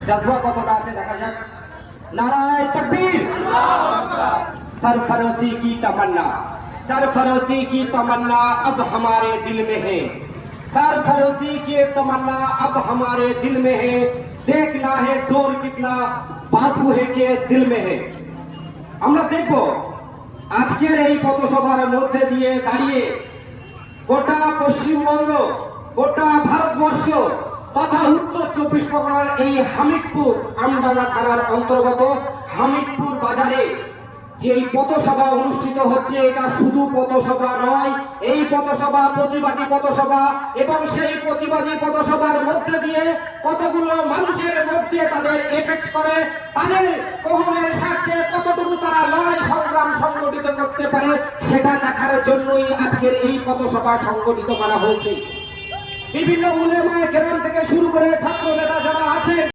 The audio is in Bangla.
जज्बा कतटा আছে দেখা যাক। नाराए तकबीर। सरफरोशी की तमन्ना, सरफरोशी की तमन्ना अब हमारे दिल में है, सरफरोशी की तमन्ना अब हमारे दिल में है। देखना है जोर कितना बापू है के दिल में है। আমরা দেখব আজকের এই পথসভার মধ্যে দিয়ে দাঁড়িয়ে গোটা পশ্চিমবঙ্গ, গোটা ভারতবর্ষ তথা উত্তর 24 পরগনার এই হামিদপুর আমডাঙ্গা থানার অন্তর্গত হামিদপুর বাজারে যে এই পথসভা অনুষ্ঠিত হচ্ছে, এটা শুধু পথসভা নয়, এই পথসভা প্রতিবাদী পথসভা এবং সেই প্রতিবাদী পথসভার মধ্যে দিয়ে কতগুলো মানুষের মধ্যে তাদের এফেক্ট করে, তাদের কখনের স্বার্থে কতটুকু তারা লড়াই সংগ্রাম সংগঠিত করতে পারে, সেটা দেখার জন্যই আজকের এই পথসভা সংগঠিত করা হয়েছে। বিভিন্ন উলেমায়ে কেরাম থেকে শুরু করে ছাত্র নেতা যারা আছেন